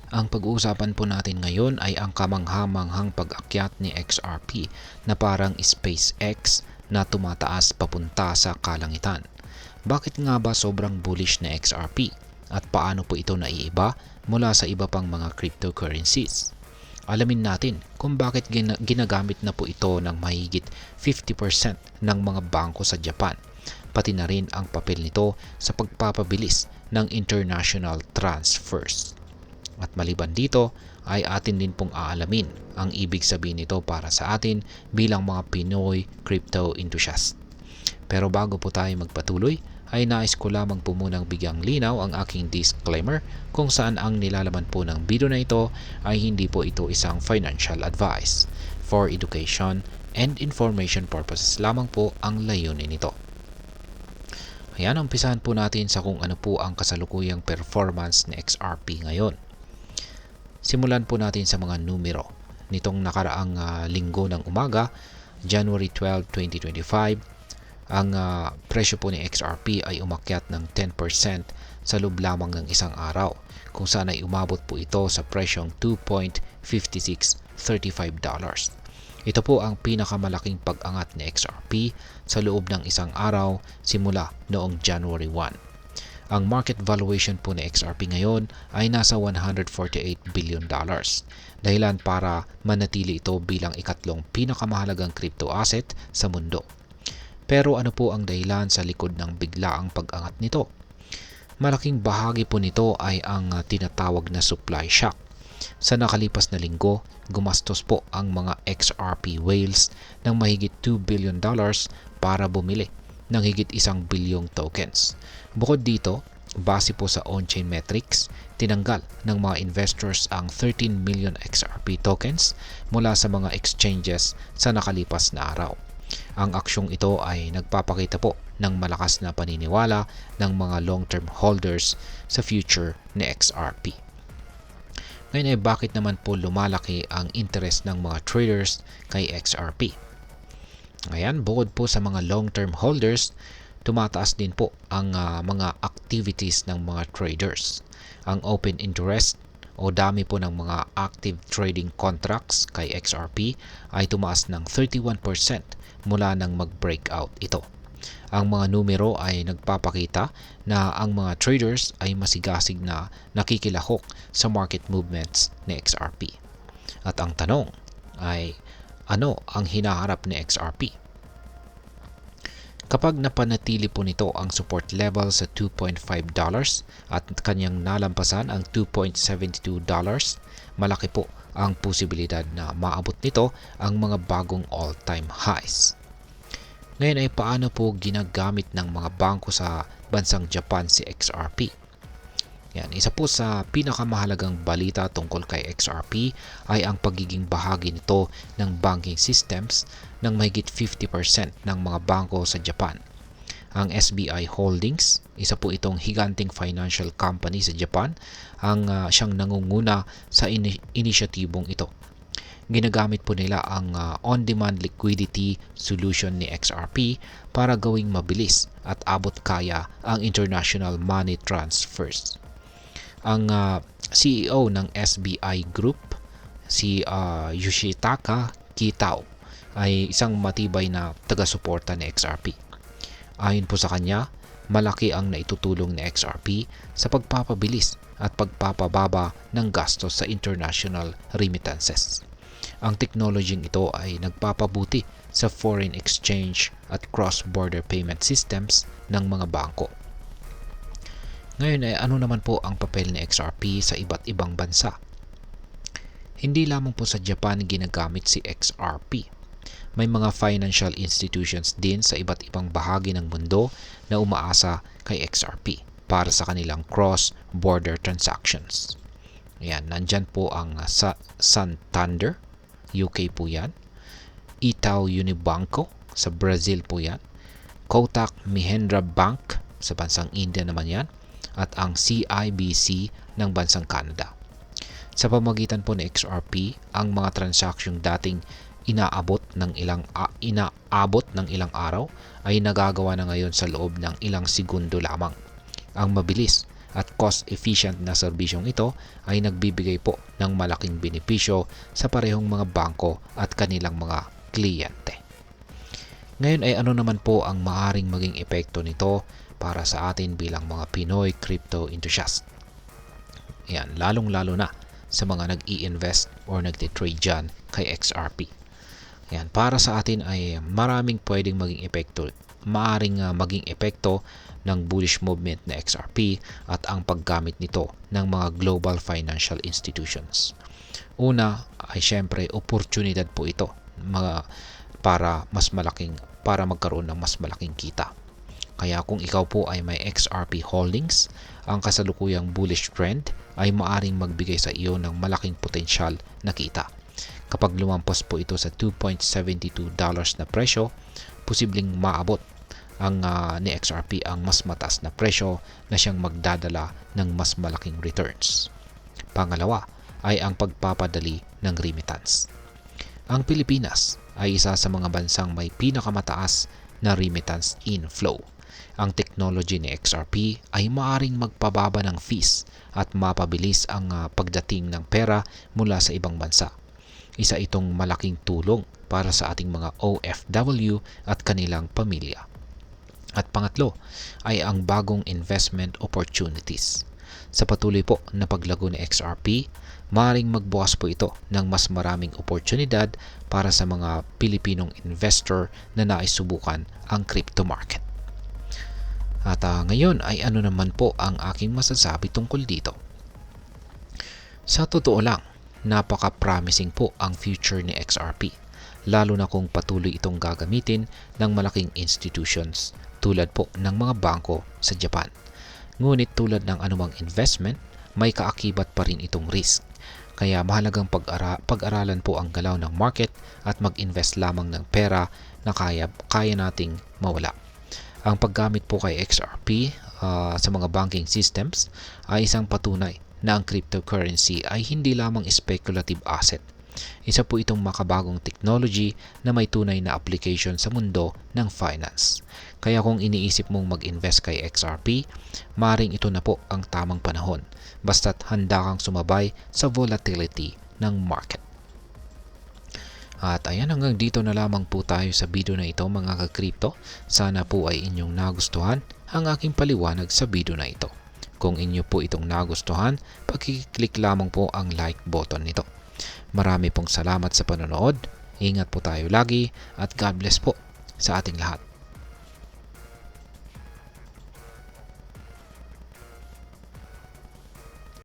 Ang pag-uusapan po natin ngayon ay ang kamangha-manghang pag-akyat ni XRP na parang SpaceX na tumataas papunta sa kalangitan. Bakit nga ba sobrang bullish na XRP? At paano po ito naiiba mula sa iba pang mga cryptocurrencies? Alamin natin kung bakit ginagamit na po ito ng mahigit 50% ng mga bangko sa Japan. Pati na rin ang papel nito sa pagpapabilis ng international transfers. At maliban dito ay atin din pong aalamin ang ibig sabihin nito para sa atin bilang mga Pinoy crypto enthusiast. Pero bago po tayo magpatuloy ay nais ko lamang po munang bigyang linaw ang aking disclaimer kung saan ang nilalaman po ng video na ito ay hindi po ito isang financial advice. For education and information purposes lamang po ang layunin nito. Ayan, umpisahan po natin sa kung ano po ang kasalukuyang performance ni XRP ngayon. Simulan po natin sa mga numero. Nitong nakaraang linggo ng umaga, January 12, 2025, ang presyo po ni XRP ay umakyat ng 10% sa loob lamang ng isang araw, kung saan ay umabot po ito sa presyong $2.5635. Ito po ang pinakamalaking pag-angat ni XRP sa loob ng isang araw simula noong January 1. Ang market valuation po ni XRP ngayon ay nasa $148 billion. Dahilan para manatili ito bilang ikatlong pinakamahalagang crypto asset sa mundo. Pero ano po ang dahilan sa likod ng biglaang pag-angat nito? Malaking bahagi po nito ay ang tinatawag na supply shock. Sa nakalipas na linggo, gumastos po ang mga XRP whales ng mahigit $2 billion para bumili ng higit 1 bilyong tokens. Bukod dito, base po sa on-chain metrics, tinanggal ng mga investors ang 13 million XRP tokens mula sa mga exchanges sa nakalipas na araw. Ang aksyong ito ay nagpapakita po ng malakas na paniniwala ng mga long-term holders sa future ni XRP. Ngayon ay bakit naman po lumalaki ang interest ng mga traders kay XRP? Ayan, bukod po sa mga long-term holders, tumataas din po ang mga activities ng mga traders. Ang open interest o dami po ng mga active trading contracts kay XRP ay tumaas ng 31% mula nang mag-breakout ito. Ang mga numero ay nagpapakita na ang mga traders ay masigasig na nakikilahok sa market movements ni XRP. At ang tanong ay, ano ang hinaharap ni XRP? Kapag napanatili po nito ang support level sa $2.5 at kanyang nalampasan ang $2.72, malaki po ang posibilidad na maabot nito ang mga bagong all-time highs. Ngayon ay paano po ginagamit ng mga bangko sa bansang Japan si XRP? Yan, isa po sa pinakamahalagang balita tungkol kay XRP ay ang pagiging bahagi nito ng banking systems ng mahigit 50% ng mga bangko sa Japan. Ang SBI Holdings, isa po itong higanting financial company sa Japan, ang siyang nangunguna sa inisyatibong ito. Ginagamit po nila ang on-demand liquidity solution ni XRP para gawing mabilis at abot kaya ang international money transfers. Ang CEO ng SBI Group, si Yoshitaka Kitao, ay isang matibay na taga-suporta ni XRP. Ayon po sa kanya, malaki ang naitutulong ni XRP sa pagpapabilis at pagpapababa ng gastos sa international remittances. Ang teknolohiyang ito ay nagpapabuti sa foreign exchange at cross-border payment systems ng mga bangko. Ngayon ay ano naman po ang papel ni XRP sa iba't ibang bansa? Hindi lamang po sa Japan ginagamit si XRP. May mga financial institutions din sa iba't ibang bahagi ng mundo na umaasa kay XRP para sa kanilang cross-border transactions. Ayan, nandyan po ang Santander, UK po yan. Itaú Unibanco, sa Brazil po yan. Kotak Mahindra Bank, sa bansang India naman yan. At ang CIBC ng bansang Canada. Sa pamamagitan po ng XRP, ang mga transaksyon dating inaabot ng ilang araw ay nagagawa na ngayon sa loob ng ilang segundo lamang. Ang mabilis at cost-efficient na serbisyong ito ay nagbibigay po ng malaking benepisyo sa parehong mga bangko at kanilang mga kliyente. Ngayon ay ano naman po ang maaring maging epekto nito para sa atin bilang mga Pinoy crypto enthusiast? Yan, lalong-lalo na sa mga nag-i-invest or nagtitrade dyan kay XRP. Yan, para sa atin ay maraming pwedeng maging epekto. Maaring maging epekto ng bullish movement na XRP at ang paggamit nito ng mga global financial institutions. Una ay syempre oportunidad po ito para magkaroon ng mas malaking kita. Kaya kung ikaw po ay may XRP holdings, ang kasalukuyang bullish trend ay maaring magbigay sa iyo ng malaking potensyal na kita. Kapag lumampas po ito sa $2.72 na presyo, posibleng maabot ang ni XRP ang mas mataas na presyo na siyang magdadala ng mas malaking returns. Pangalawa ay ang pagpapadali ng remittance. Ang Pilipinas ay isa sa mga bansang may pinakamataas na remittance inflow. Ang technology ni XRP ay maaring magpababa ng fees at mapabilis ang pagdating ng pera mula sa ibang bansa. Isa itong malaking tulong para sa ating mga OFW at kanilang pamilya. At pangatlo ay ang bagong investment opportunities. Sa patuloy po na paglago ni XRP, maaaring magbukas po ito ng mas maraming oportunidad para sa mga Pilipinong investor na nais subukan ang crypto market. At ngayon ay ano naman po ang aking masasabi tungkol dito. Sa totoo lang, napaka-promising po ang future ni XRP, lalo na kung patuloy itong gagamitin ng malaking institutions tulad po ng mga bangko sa Japan. Ngunit tulad ng anumang investment, may kaakibat pa rin itong risk. Kaya mahalagang pag-aralan po ang galaw ng market at mag-invest lamang ng pera na kaya nating mawala. Ang paggamit po kay XRP sa mga banking systems ay isang patunay na ang cryptocurrency ay hindi lamang speculative asset. Isa po itong makabagong technology na may tunay na application sa mundo ng finance. Kaya kung iniisip mong mag-invest kay XRP, maring ito na po ang tamang panahon, basta't handa kang sumabay sa volatility ng market. At ayan, hanggang dito na lamang po tayo sa video na ito mga ka-crypto. Sana po ay inyong nagustuhan ang aking paliwanag sa video na ito. Kung inyo po itong nagustuhan, pag-click lamang po ang like button nito. Marami pong salamat sa panonood. Ingat po tayo lagi at God bless po sa ating lahat.